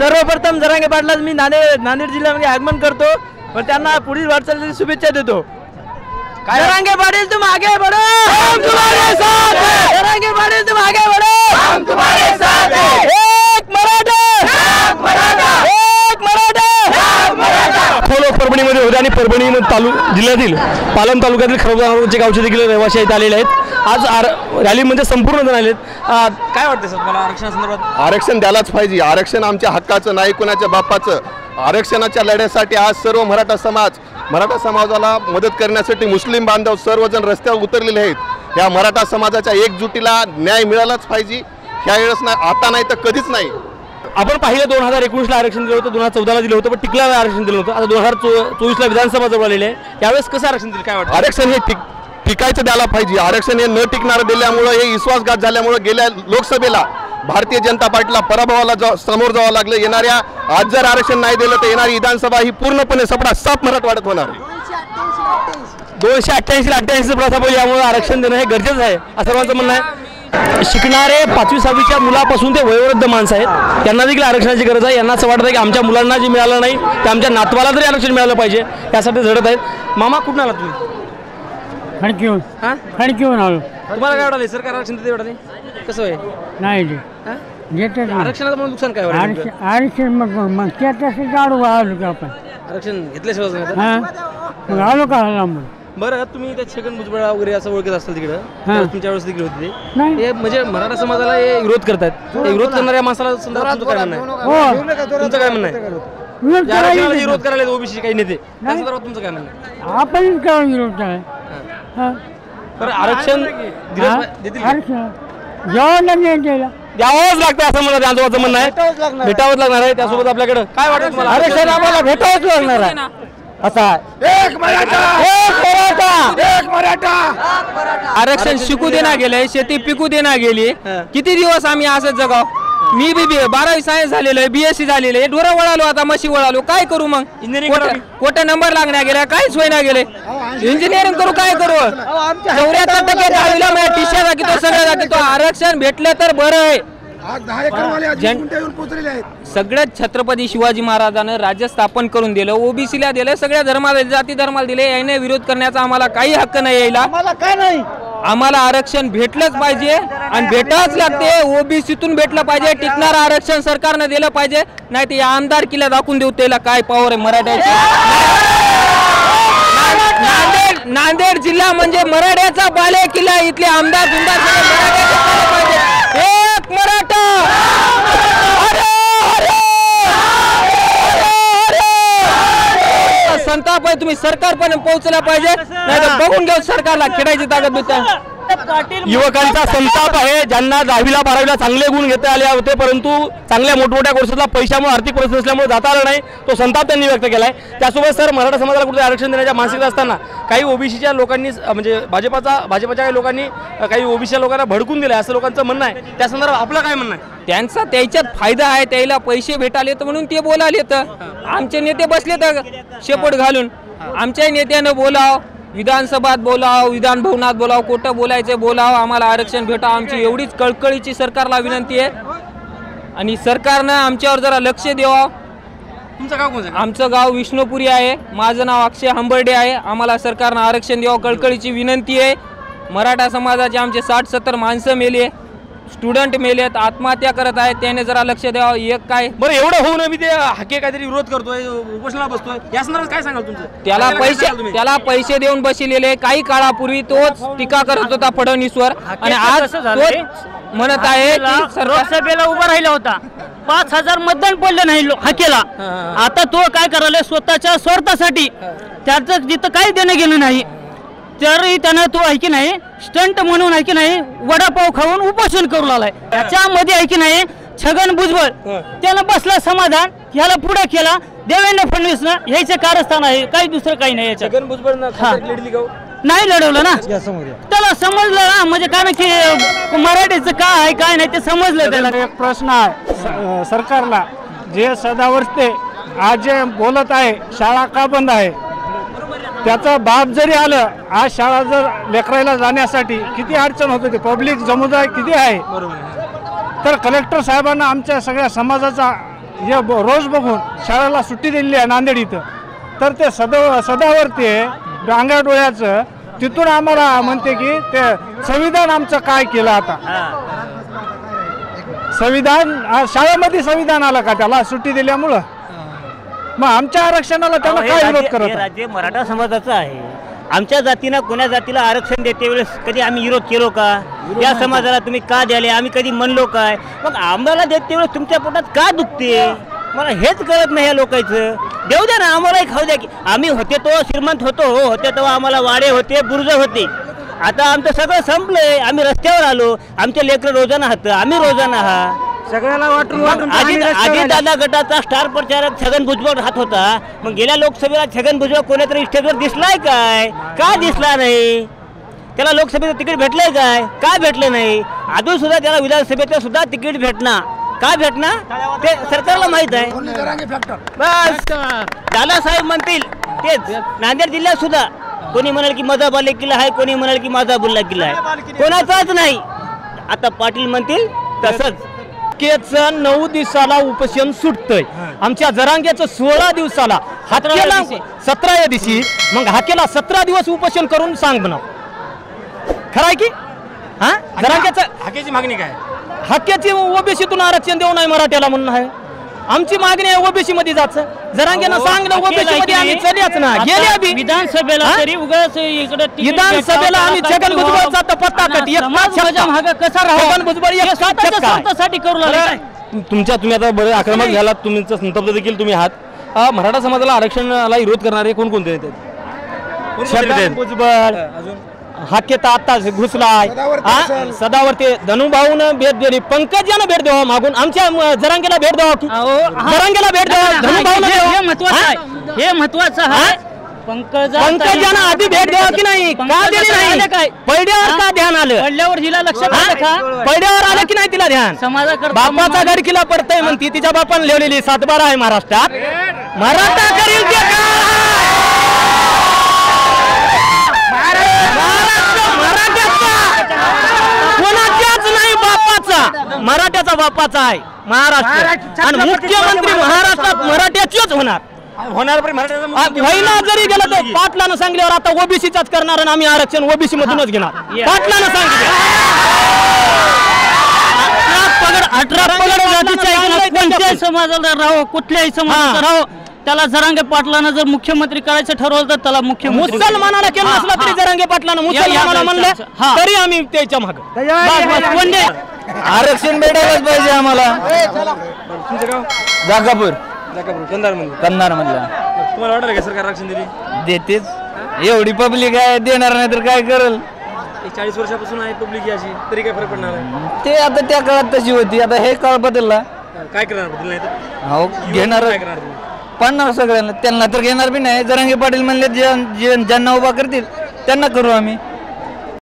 सर्वप्रथम जरांगे पाटलाच मी नांदेड जिल्ह्यामध्ये आगमन करतो व त्यांना पुढील वाटचालीसाठी शुभेच्छा देतो। जरांगे पाटील तुम आगे बढ़ो, हम तुम्हारे साथ हैं। जरांगे पाटील तुम आगे बढ़ो, हम तुम्हारे साथ हैं। एक मराठा, एक मराठा, एक मराठा, एक मराठा। लोक परभणीमध्ये होते आणि परभणी जिल्ह्यातील पालम तालुक्यातील खरबगावचे गावचे देखील रहिवासी इथे आलेले आहेत। आज रॅलीमध्ये संपूर्ण जण आलेत। काय वाटतं सर मला आरक्षणासंदर्भात? आरक्षण द्यायलाच पाहिजे। आरक्षण आमच्या हक्काचं नाही, कुणाच्या बापाचं। आरक्षणाच्या लढ्यासाठी आज सर्व मराठा समाजाला मदत करण्यासाठी मुस्लिम बांधव सर्वजण रस्त्यावर उतरलेले आहेत। या मराठा समाजाच्या एकजुटीला न्याय मिळालाच पाहिजे। ह्या वेळेस नाही, आता नाही तर कधीच नाही। आपण पाहिलं 2019ला आरक्षण दिलं होतं, 2014ला दिलं होतं, पण टिकला आरक्षण दिलं होतं। आता 2024ला विधानसभा जवळ आलेली आहे, त्यावेळेस कसं आरक्षण दिलं काय वाटतं? आरक्षण हे टिकायचं द्यायला पाहिजे। आरक्षण हे न टिकणारं दिल्यामुळं, हे विश्वासघात झाल्यामुळे गेल्या लोकसभेला भारतीय जनता पार्टीला पराभवाला समोर जावं लागलं। येणाऱ्या आज जर आरक्षण नाही दिलं तर येणारी विधानसभा ही पूर्णपणे साफ मराठवाड्यात होणार आहे। 288 प्रस्थापित, यामुळे आरक्षण देणं हे गरजेचं आहे असं सर्वांचं म्हणणं आहे। शिकणारे 5वी 6वीच्या मुलापासून ते वयोवृद्ध माणसं आहेत, त्यांना देखील आरक्षणाची गरज आहे। यांना असं वाटतं की आमच्या मुलांना जे मिळालं नाही ते आमच्या नातवाला तरी आरक्षण मिळालं पाहिजे, यासाठी झडत आहेत। मामा कुठून आला तुम्ही? खडकीहून आलो। तुम्हाला काय वाटलं सरकार आरक्षण देते वाटले? कसं आहे? नाही आरक्षणाचं नुकसान काय वाटतं? आरक्षण मग त्याच्याशी आलो आपण आरक्षण घेतल्याशिवाय मग आलो का लांबून? बरं, तुम्ही त्या छगन भुजबळ वगैरे असं ओळखत असाल तिकडं, तुमच्या वेळेस देखील होते ते म्हणजे मराठा समाजाला हे विरोध करतात। विरोध करणाऱ्या माणसाला संदर्भात तुमचं काय म्हणणं आहे? तुमचं काय म्हणणं आहे? विरोध करायला ओबीसी काही नेते, त्या संदर्भात तुमचं काय म्हणणं आहे? आपण काय विरोध आहे? बरं, आरक्षण द्यावंच लागतं असं मला आजोबाचं म्हणणं आहे। भेटावंच लागणार आहे। त्यासोबत आपल्याकडे काय वाटतं तुम्हाला? आरक्षण आम्हाला भेटावंच लागणार आहे। एक मराठा आरक्षण शिकू देना गेलंय, शेती पिकू देना गेली। किती दिवस आम्ही असंच जगाव? मी बी 12वी सायन्स झालेलं आहे, BSc झालेलं आहे, ढोरं वळालो, आता म्हशी वळालो, काय करू मग? कोटे नंबर लागण्या गेल्या, काहीच होईना गेले। इंजिनिअरिंग करू काय करू? 74% 10वीला टीचर दाखवतो, सगळं दाखवतो। आरक्षण भेटलं तर बरं आहे। सगळ्यात छत्रपती शिवाजी महाराजांना राज्य स्थापन करून दिलं, ओबीसीला दिलं, सगळ्या धर्माला जाती धर्माला दिले। याने विरोध करण्याचा आम्हाला काही हक्क नाही यायला। आम्हाला आरक्षण भेटलंच पाहिजे आणि भेटावंच लागते। ओबीसीतून भेटलं पाहिजे, टिकणारं आरक्षण सरकारनं दिलं पाहिजे, नाही ते आमदारकीला दाखवून देऊ त्याला काय पॉवर आहे मराठ्याची। नांदेड जिल्हा म्हणजे मराठ्याचा बाले किल्ला, इथले आमदार पाहिजे। एक मराठा, संताप आहे, तुम्ही सरकारपर्यंत पोहोचला पाहिजे, नाही तर बघून घेऊ सरकारला खेळायची ताकद मिळते। युवकांचा संताप आहे, ज्यांना 10वीला 12वीला चांगले गुण घेता आले होते, परंतु चांगल्या मोठमोठ्या कोर्सला पैशामुळे आर्थिक परिस्थिती असल्यामुळे जाता आलं नाही, तो संताप त्यांनी व्यक्त केलाय। त्यासोबत सर मराठा समाजाला कुठे आरक्षण देण्याच्या मानसिकता असताना काही ओबीसीच्या लोकांनी म्हणजे भाजपच्या काही लोकांनी काही ओबीसीच्या लोकांना भडकून दिलं असं लोकांचं म्हणणं आहे। त्या संदर्भात आपलं काय म्हणणं आहे? त्यांचा त्याच्यात फायदा आहे, त्याला पैसे भेटाले तर म्हणून ते बोलाले। तर आमचे नेते बसले तर शेपूट घालून, आमच्या नेत्यानं बोलाव, विधानसभात बोलाव, विधान भवनात बोलाव, कुठं बोलायचं बोलाव, आम्हाला आरक्षण भेटावं, आमची एवढीच कळकळीची सरकारला विनंती आहे। आणि सरकारनं आमच्यावर जरा लक्ष द्यावं। तुमचं गाव कोणतं? आमचं गाव विष्णुपुरी आहे, माझं नाव अक्षय हंबर्डे आहे। आम्हाला सरकारनं आरक्षण द्यावं, कळकळीची विनंती आहे। मराठा समाजाचे आमचे 60-70 माणसं मेले, स्टुडंट मेलेत, आत्महत्या करत आहेत, त्याने जरा लक्ष द्यावं। एक काय बरं, एवढं होऊन मी ते हाके काहीतरी विरोध करतोय, उपोषणाला बसतोय, या संदर्भात काय सांगाल तुमचं? त्याला पैसे देऊन बसलेले, काही काळापूर्वी तोच टीका करत होता फडणवीसवर, आणि आज तोच म्हणत आहे की लोकसभेला उभा राहिला होता, 5000 मतदान पडलं नाही हाकेला। आता तो काय करायला स्वतःच्या स्वार्थासाठी, त्याचं जिथं काही देणं गेलं नाही, तरी त्यानं तो आहे की नाही स्टंट म्हणून आहे की नाही वडापाव खाऊन उपोषण करू लागलाय। त्याच्यामध्ये आहे की नाही छगन भुजबळ त्यानं बसला समाधान, ह्याला पुढे केला देवेंद्र फडणवीसनं, यायचं कारस्थान आहे, काही दुसरं काही नाही। छगन भुजबळ नाही लढवलं ना, त्याला समजलं ना, म्हणजे काय की मराठीचं काय आहे काय नाही ते समजलं त्याला। एक प्रश्न आहे सरकारला, जे सदावर्ते आज जे बोलत आहे शाळा का बंद आहे, त्याचा बाप जरी आलं, आज शाळा जर लेकरायला जाण्यासाठी किती अडचण होत होती, पब्लिक समुदाय किती आहे, तर कलेक्टर साहेबांना आमच्या सगळ्या समाजाचा हे रोज बघून शाळेला सुट्टी दिलेली आहे नांदेड इथं, तर ते सदावरती डांगा डोळ्याचं तिथून आम्हाला म्हणते की ते संविधान आमचं काय केलं आता. संविधान शाळेमध्ये संविधान आलं का त्याला सुट्टी दिल्यामुळं? मग आमच्या आरक्षणाला त्यांना काय विरोध करत आहे? राज्य मराठा समाजाचं आहे. आमच्या जातीनं कोण्या जातीला आरक्षण देते वेळेस कधी आम्ही विरोध केलो का? या समाजाला तुम्ही का द्याले आम्ही कधी म्हणलो काय? मग आम्हाला देते वेळेस तुमच्या पोटात का दुखते? मला हेच कळत नाही या लोकांचं. देऊ द्या ना, आम्हालाही खाऊ द्या की. आम्ही होते तो श्रीमंत होते तेव्हा आम्हाला वाडे होते, बुर्ज होते. आता आमचं सगळं संपलंय. आम्ही रस्त्यावर आलो. आमचे लेकरं रोजाना हात, आम्ही रोजाना आहात. सगळ्याला आधी दादा गटाचा स्टार प्रचारक छगन भुजबळ राहत होता. मग गेल्या लोकसभेला छगन भुजबळ कोणीतरी स्टेजवर दिसलाय काय? का दिसला नाही? त्याला लोकसभेचं तिकीट भेटलंय काय? का भेटलं नाही? अजून सुद्धा त्याला विधानसभेचं सुद्धा तिकीट भेटणार का भेटणार ते सरकारला माहित आहे. बस दादासाहेब म्हणतील तेच. नांदेड जिल्ह्यात सुद्धा कोणी म्हणाल की माझा बाले किल्ला आहे, कोणी म्हणाल की माझा बुल्ला किल्ला आहे, कोणाचाच नाही. आता पाटील म्हणतील तसंच. 9 दिवसाला उपोषण सुटतंय. आमच्या जरांग्याचं 16 दिवसाला हाकेला 17 दिवशी. मग हाकेला 17 दिवस उपोषण करून सांग म्हणा खरं आहे की? हा जरांग्याचं हाकेची मागणी काय? हक्याची ओबीसीतून आरक्षण देऊ नये मराठ्याला म्हणून आहे आमची मागणी आहे. ओबीसी मध्ये जायचं जरांगेनं सांगलं ओबीसी मध्ये आम्ही चल्याच ना गेल्या बी विधानसभेला तरी उगाच इकडे विधानसभेला आम्ही छगन भुजबळचा तर पत्ता कटी कसा छगन भुजबळ एक स्वतःसाठी करू लागला. तुम्ही आता बरे आक्रमक झालात. तुमचं संतप्त देखील तुम्ही आहात. मराठा समाजाला आरक्षणाला विरोध करणारे कोणकोणते नेते? छगन भुजबळ हाकेता आता घुसलाय. सदावरती धनुभाऊन भेट दिली, पंकजानं भेट द्यावा मागून. आमच्या जरांगेला भेट द्यावा की जरांगेला भेट द्यावा, धनुभाऊन हे महत्वाचं आहे. पंकजानं आधी भेट द्यावा की नाही? का दिली नाही? काय पडद्यावर का ध्यान आलं? पडल्यावर हिला लक्षात आलं का? पडद्यावर आलं की नाही तिला ध्यान? समाजाकरता बापाचा गडकिला पडतंय म्हणती. तिच्या बापानं लिहिलेली 7/12 आहे महाराष्ट्रात. मराठा करील ते कोणाच्याच नाही बापाचा, मराठ्याचा बापाचा आहे महाराष्ट्र. आणि मुख्यमंत्री महाराष्ट्रात मराठ्याचेच होणार. व्हायला जरी गेलं तर पाटलानं सांगितल्यावर आता ओबीसीचाच करणार आणि आम्ही आरक्षण ओबीसी मधूनच घेणार. पाटलानं सांगितलं 18 पगड कोणत्याही समाजाला राहो, कुठल्याही समाजाचा राहो, त्याला जरांगे पाटलानं जर मुख्यमंत्री करायचं ठरवलं तर त्याला मुख्यमंत्री. मुसलमानाला केलं नसलं तरी जरांगे पाटलानं मुसलमानाला म्हणलं तरी आम्ही त्याच्या मागे. आरक्षण भेटायलाच पाहिजे आम्हाला. तुमचं गाव? जागापूर कंधार मध्ये. कन्नार मधला. तुम्हाला वाटलं का सरकार आरक्षण दिली? देतेच. एवढी पब्लिक आहे, देणार नाही तर काय करल? 40 वर्षापासून आहे पब्लिक अशी, तरी काय फरक पडणार आहे? ते आता त्या काळात तशी होती, आता हे काळ बदलला. काय करणार बदल नाही तर? हो घेणार काय करणार तुम्ही? पडणार सगळ्यांना. त्यांना तर घेणार बी नाही. जरांगे पाटील म्हणले ज्यांना उभा करतील त्यांना करू आम्ही.